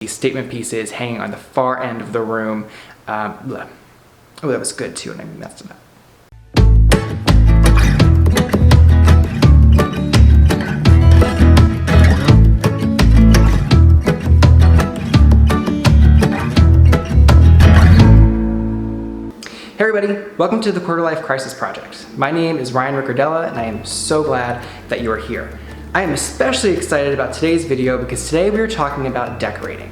these statement pieces hanging on the far end of the room. Oh, that was good too, and I messed it up. Hey everybody, welcome to the Quarter Life Crisis Project. My name is Ryan Ricardella and I am so glad that you are here. I am especially excited about today's video because today we are talking about decorating.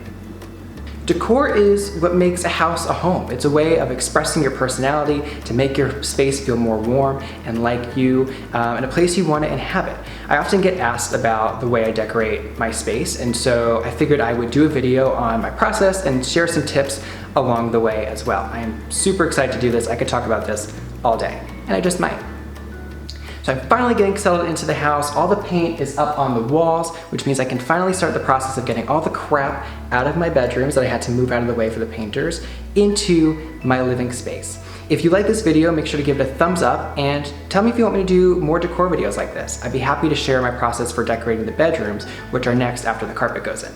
Decor is what makes a house a home. It's a way of expressing your personality to make your space feel more warm and like you and a place you want to inhabit. I often get asked about the way I decorate my space, and so I figured I would do a video on my process and share some tips along the way as well. I am super excited to do this. I could talk about this all day, and I just might. So I'm finally getting settled into the house. All the paint is up on the walls, which means I can finally start the process of getting all the crap out of my bedrooms that I had to move out of the way for the painters into my living space. If you like this video, make sure to give it a thumbs up and tell me if you want me to do more decor videos like this. I'd be happy to share my process for decorating the bedrooms, which are next after the carpet goes in.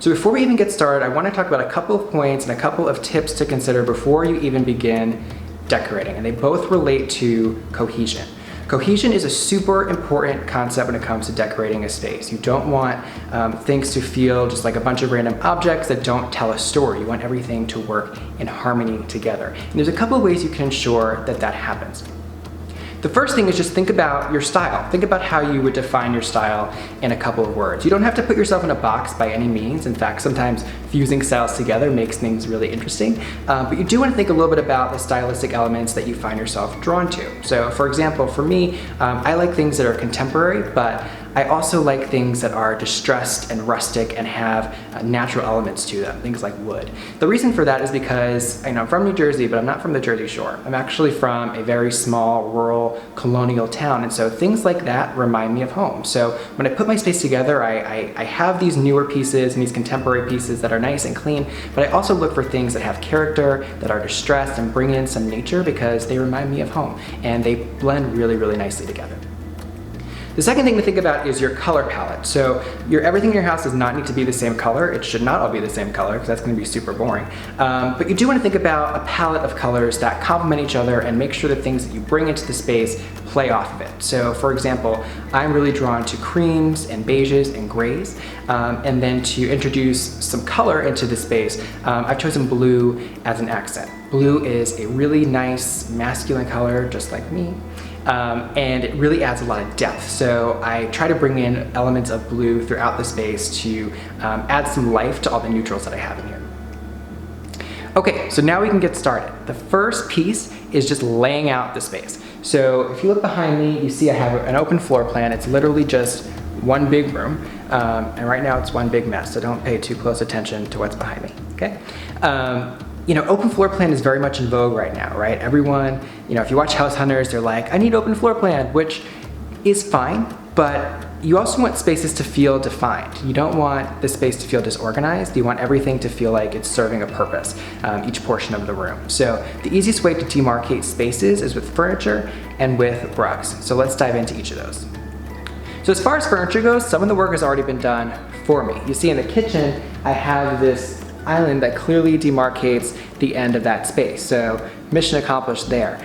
So before we even get started, I want to talk about a couple of points and a couple of tips to consider before you even begin decorating, and they both relate to cohesion. Cohesion is a super important concept when it comes to decorating a space. You don't want things to feel just like a bunch of random objects that don't tell a story. You want everything to work in harmony together. And there's a couple of ways you can ensure that that happens. The first thing is just think about your style. Think about how you would define your style in a couple of words. You don't have to put yourself in a box by any means. In fact, sometimes fusing styles together makes things really interesting. But you do want to think a little bit about the stylistic elements that you find yourself drawn to. So for example, for me, I like things that are contemporary, but I also like things that are distressed and rustic and have natural elements to them, things like wood. The reason for that is because I'm from New Jersey, but I'm not from the Jersey Shore. I'm actually from a very small, rural, colonial town, and so things like that remind me of home. So when I put my space together, I have these newer pieces and these contemporary pieces that are nice and clean, but I also look for things that have character, that are distressed, and bring in some nature because they remind me of home, and they blend really, really nicely together. The second thing to think about is your color palette. So everything in your house does not need to be the same color. It should not all be the same color because that's going to be super boring. But you do want to think about a palette of colors that complement each other and make sure the things that you bring into the space play off of it. So for example, I'm really drawn to creams and beiges and grays. And then to introduce some color into the space, I've chosen blue as an accent. Blue is a really nice masculine color, just like me. And it really adds a lot of depth. So I try to bring in elements of blue throughout the space to add some life to all the neutrals that I have in here. Okay, so now we can get started. The first piece is just laying out the space. So if you look behind me, you see I have an open floor plan. It's literally just one big room. And right now it's one big mess, so don't pay too close attention to what's behind me, okay? Open floor plan is very much in vogue right now, right? Everyone, if you watch House Hunters, they're like, I need open floor plan, which is fine, but you also want spaces to feel defined. You don't want the space to feel disorganized. You want everything to feel like it's serving a purpose, each portion of the room. So the easiest way to demarcate spaces is with furniture and with rugs. So let's dive into each of those. So as far as furniture goes, some of the work has already been done for me. You see in the kitchen, I have this island that clearly demarcates the end of that space. So mission accomplished there.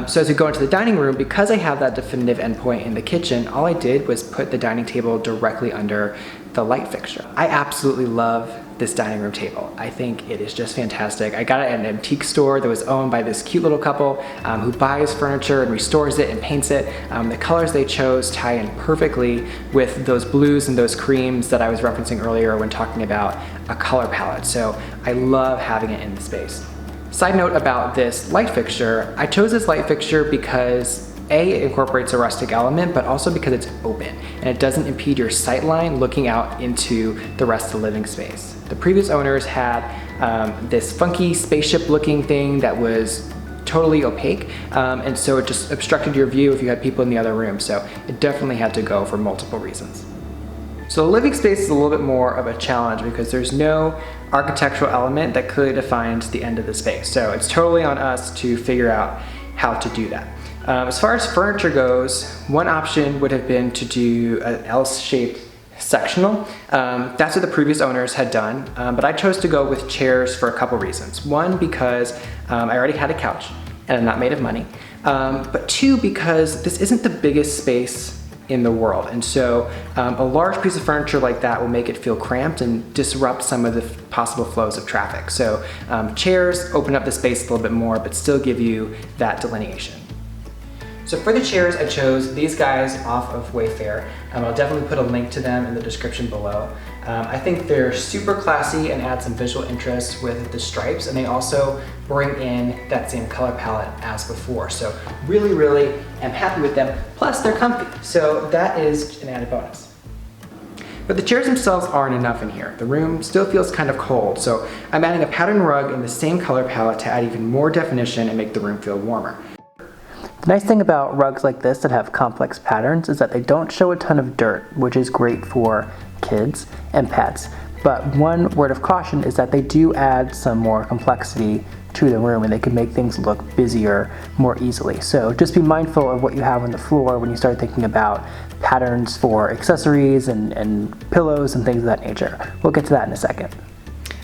So as we go into the dining room, because I have that definitive endpoint in the kitchen, all I did was put the dining table directly under the light fixture. I absolutely love this dining room table. I think it is just fantastic. I got it at an antique store that was owned by this cute little couple who buys furniture and restores it and paints it. The colors they chose tie in perfectly with those blues and those creams that I was referencing earlier when talking about a color palette. So I love having it in the space. Side note about this light fixture, I chose this light fixture because it incorporates a rustic element, but also because it's open and it doesn't impede your sight line looking out into the rest of the living space. The previous owners had this funky spaceship looking thing that was totally opaque, and so it just obstructed your view if you had people in the other room, so it definitely had to go for multiple reasons. So the living space is a little bit more of a challenge because there's no architectural element that clearly defines the end of the space. So it's totally on us to figure out how to do that. As far as furniture goes, one option would have been to do an L-shaped sectional. That's what the previous owners had done, but I chose to go with chairs for a couple reasons. One, because I already had a couch and I'm not made of money, but two, because this isn't the biggest space in the world, and so a large piece of furniture like that will make it feel cramped and disrupt some of the possible flows of traffic. So chairs open up the space a little bit more but still give you that delineation. So for the chairs, I chose these guys off of Wayfair. I'll definitely put a link to them in the description below. I think they're super classy and add some visual interest with the stripes, and they also bring in that same color palette as before. So really am happy with them. Plus they're comfy, so that is an added bonus. But the chairs themselves aren't enough in here. The room still feels kind of cold, so I'm adding a pattern rug in the same color palette to add even more definition and make the room feel warmer. The nice thing about rugs like this that have complex patterns is that they don't show a ton of dirt, which is great for kids and pets. But one word of caution is that they do add some more complexity to the room, and they can make things look busier more easily. So just be mindful of what you have on the floor when you start thinking about patterns for accessories and pillows and things of that nature. We'll get to that in a second.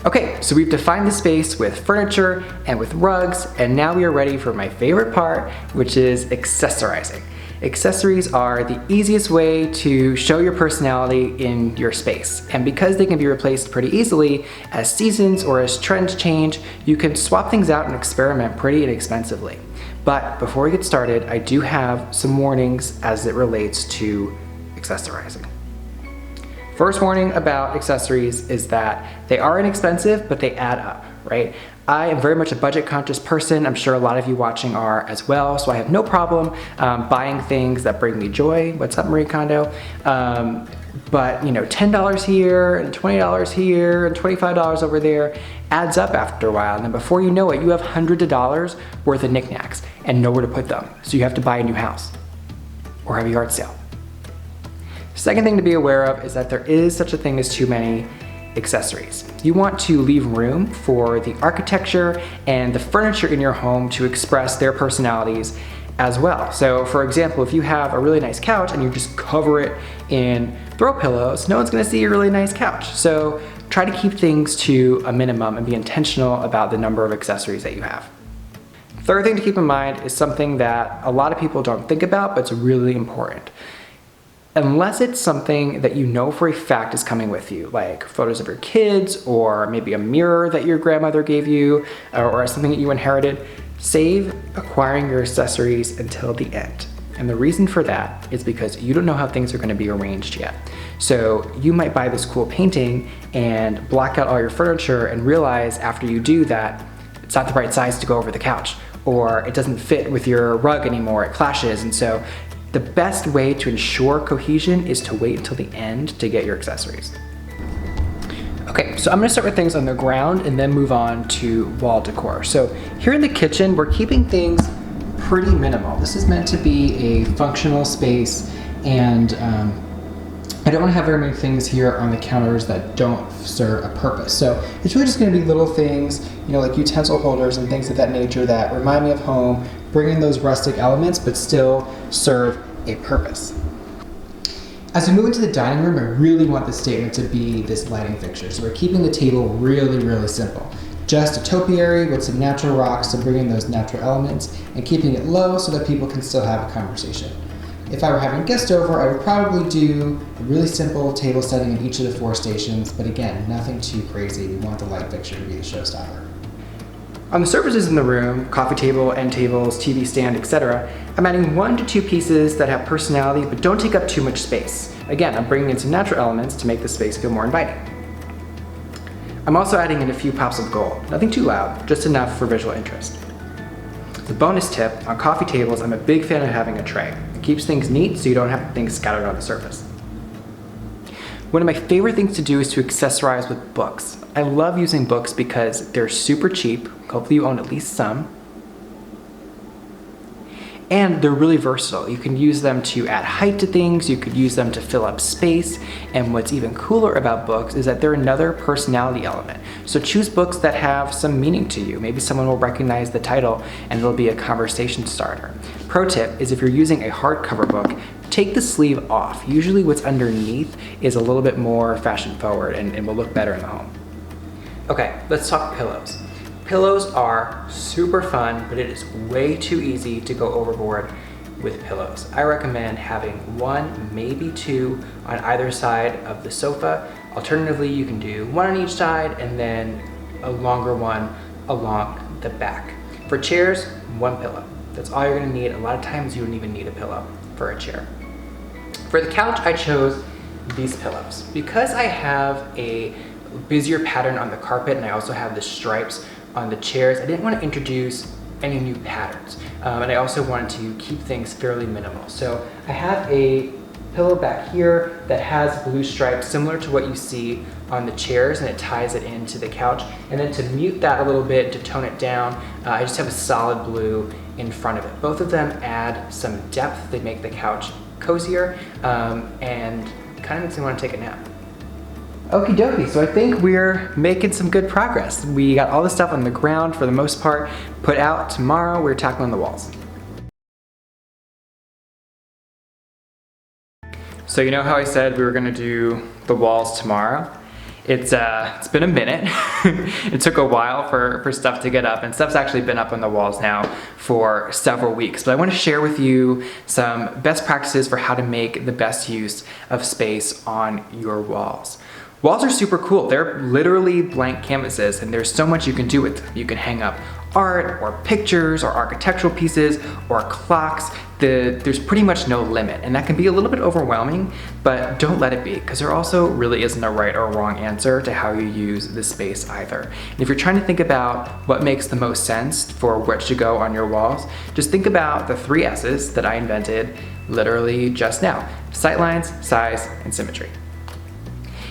Okay, so we've defined the space with furniture and with rugs, and now we are ready for my favorite part, which is accessorizing. Accessories are the easiest way to show your personality in your space, and because they can be replaced pretty easily as seasons or as trends change, you can swap things out and experiment pretty inexpensively. But before we get started, I do have some warnings as it relates to accessorizing. First warning about accessories is that they are inexpensive, but they add up, right? I am very much a budget conscious person. I'm sure a lot of you watching are as well, so I have no problem buying things that bring me joy. What's up, Marie Kondo? But you know, $10 here and $20 here and $25 over there adds up after a while, and then before you know it, you have hundreds of dollars worth of knickknacks and nowhere to put them. So you have to buy a new house or have a yard sale. Second thing to be aware of is that there is such a thing as too many accessories. You want to leave room for the architecture and the furniture in your home to express their personalities as well. So for example, if you have a really nice couch and you just cover it in throw pillows, no one's gonna see your really nice couch. So try to keep things to a minimum and be intentional about the number of accessories that you have. Third thing to keep in mind is something that a lot of people don't think about, but it's really important. Unless it's something that you know for a fact is coming with you, like photos of your kids or maybe a mirror that your grandmother gave you or something that you inherited, save acquiring your accessories until the end. And the reason for that is because you don't know how things are going to be arranged yet. So you might buy this cool painting and block out all your furniture and realize after you do that it's not the right size to go over the couch, or it doesn't fit with your rug anymore, it clashes. And so the best way to ensure cohesion is to wait until the end to get your accessories. Okay, so I'm gonna start with things on the ground and then move on to wall decor. So here in the kitchen, we're keeping things pretty minimal. This is meant to be a functional space, and I don't want to have very many things here on the counters that don't serve a purpose. So it's really just going to be little things, you know, like utensil holders and things of that nature that remind me of home, bring in those rustic elements, but still serve a purpose. As we move into the dining room, I really want this statement to be this lighting fixture. So we're keeping the table really simple. Just a topiary with some natural rocks to bring in those natural elements and keeping it low so that people can still have a conversation. If I were having guests over, I would probably do a really simple table setting in each of the 4 stations, but again, nothing too crazy. We want the light fixture to be the showstopper. On the surfaces in the room, coffee table, end tables, TV stand, etc., I'm adding 1 to 2 pieces that have personality but don't take up too much space. Again, I'm bringing in some natural elements to make the space feel more inviting. I'm also adding in a few pops of gold. Nothing too loud, just enough for visual interest. The bonus tip, on coffee tables, I'm a big fan of having a tray. It keeps things neat so you don't have things scattered on the surface. One of my favorite things to do is to accessorize with books. I love using books because they're super cheap. Hopefully you own at least some. And they're really versatile. You can use them to add height to things, you could use them to fill up space, and what's even cooler about books is that they're another personality element. So choose books that have some meaning to you. Maybe someone will recognize the title and it'll be a conversation starter. Pro tip is if you're using a hardcover book, take the sleeve off. Usually what's underneath is a little bit more fashion forward and will look better in the home. Okay, let's talk pillows. Pillows are super fun, but it is way too easy to go overboard with pillows. I recommend having one, maybe two on either side of the sofa. Alternatively, you can do one on each side and then a longer one along the back. For chairs, one pillow. That's all you're gonna need. A lot of times you don't even need a pillow for a chair. For the couch, I chose these pillows. Because I have a busier pattern on the carpet and I also have the stripes on the chairs, I didn't want to introduce any new patterns. And I also wanted to keep things fairly minimal. So I have a pillow back here that has blue stripes similar to what you see on the chairs, and it ties it into the couch. And then to mute that a little bit, to tone it down, I just have a solid blue in front of it. Both of them add some depth. They make the couch cozier and kind of makes me want to take a nap. Okie dokie, so I think we're making some good progress. We got all the stuff on the ground for the most part put out. Tomorrow we're tackling the walls. So you know how I said we were gonna do the walls tomorrow? It's been a minute. It took a while for stuff to get up, and stuff's actually been up on the walls now for several weeks. But I want to share with you some best practices for how to make the best use of space on your walls. Walls are super cool. They're literally blank canvases, and there's so much you can do with them. You can hang up art or pictures or architectural pieces or clocks. There's pretty much no limit, and that can be a little bit overwhelming, but don't let it be, because there also really isn't a right or wrong answer to how you use the space either. And if you're trying to think about what makes the most sense for what should go on your walls, just think about the 3 S's that I invented literally just now: sightlines, size, and symmetry.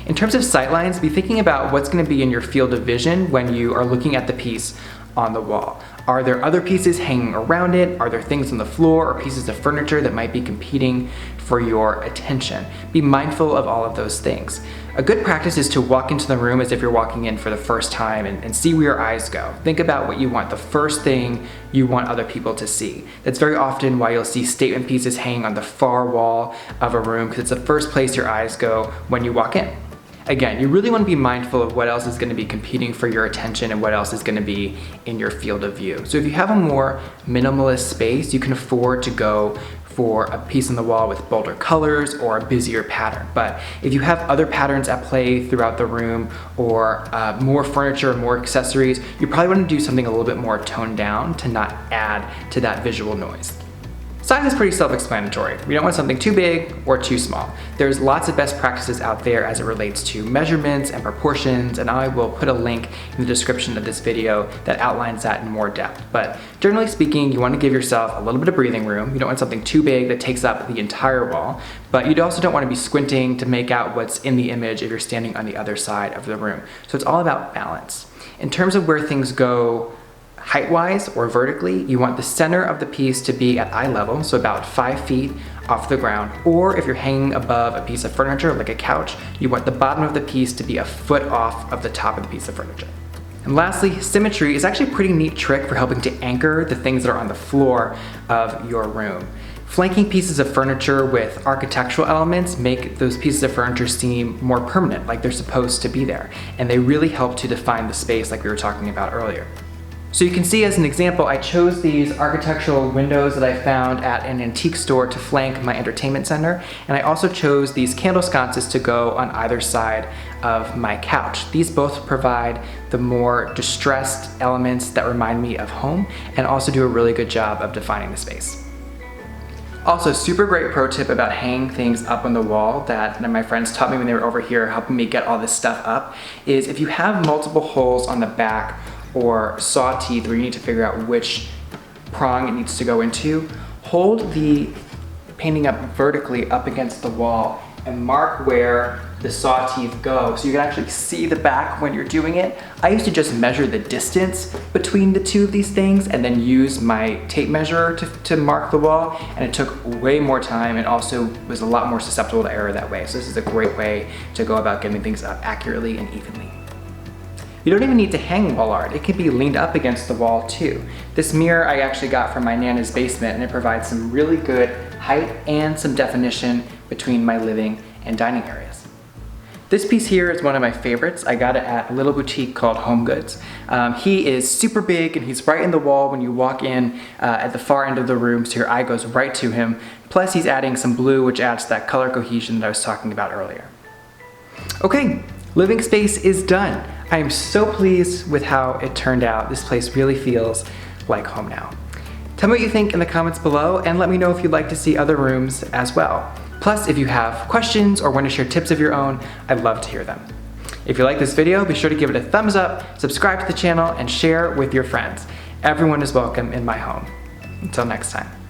In terms of sightlines, be thinking about what's going to be in your field of vision when you are looking at the piece on the wall. Are there other pieces hanging around it? Are there things on the floor or pieces of furniture that might be competing for your attention? Be mindful of all of those things. A good practice is to walk into the room as if you're walking in for the first time and see where your eyes go. Think about what you want, the first thing you want other people to see. That's very often why you'll see statement pieces hanging on the far wall of a room, because it's the first place your eyes go when you walk in. Again, you really want to be mindful of what else is going to be competing for your attention and what else is going to be in your field of view. So if you have a more minimalist space, you can afford to go for a piece on the wall with bolder colors or a busier pattern. But if you have other patterns at play throughout the room, or more furniture, more accessories, you probably want to do something a little bit more toned down to not add to that visual noise. Size is pretty self-explanatory. We don't want something too big or too small. There's lots of best practices out there as it relates to measurements and proportions, and I will put a link in the description of this video that outlines that in more depth. But generally speaking, you want to give yourself a little bit of breathing room. You don't want something too big that takes up the entire wall, but you also don't want to be squinting to make out what's in the image if you're standing on the other side of the room. So it's all about balance. In terms of where things go height-wise or vertically, you want the center of the piece to be at eye level, so about 5 feet off the ground. Or if you're hanging above a piece of furniture, like a couch, you want the bottom of the piece to be a foot off of the top of the piece of furniture. And lastly, symmetry is actually a pretty neat trick for helping to anchor the things that are on the floor of your room. Flanking pieces of furniture with architectural elements make those pieces of furniture seem more permanent, like they're supposed to be there. And they really help to define the space like we were talking about earlier. So you can see, as an example, I chose these architectural windows that I found at an antique store to flank my entertainment center, and I also chose these candle sconces to go on either side of my couch. These both provide the more distressed elements that remind me of home and also do a really good job of defining the space. Also, super great pro tip about hanging things up on the wall that my friends taught me when they were over here helping me get all this stuff up is if you have multiple holes on the back or saw teeth where you need to figure out which prong it needs to go into, hold the painting up vertically up against the wall and mark where the saw teeth go so you can actually see the back when you're doing it. I used to just measure the distance between the two of these things and then use my tape measure to mark the wall, and it took way more time and also was a lot more susceptible to error that way. So this is a great way to go about getting things up accurately and evenly. You don't even need to hang wall art. It can be leaned up against the wall too. This mirror I actually got from my Nana's basement, and it provides some really good height and some definition between my living and dining areas. This piece here is one of my favorites. I got it at a little boutique called Home Goods. He is super big and he's right in the wall when you walk in at the far end of the room, so your eye goes right to him. Plus he's adding some blue, which adds that color cohesion that I was talking about earlier. Okay, living space is done. I am so pleased with how it turned out. This place really feels like home now. Tell me what you think in the comments below and let me know if you'd like to see other rooms as well. Plus, if you have questions or want to share tips of your own, I'd love to hear them. If you like this video, be sure to give it a thumbs up, subscribe to the channel, and share with your friends. Everyone is welcome in my home. Until next time.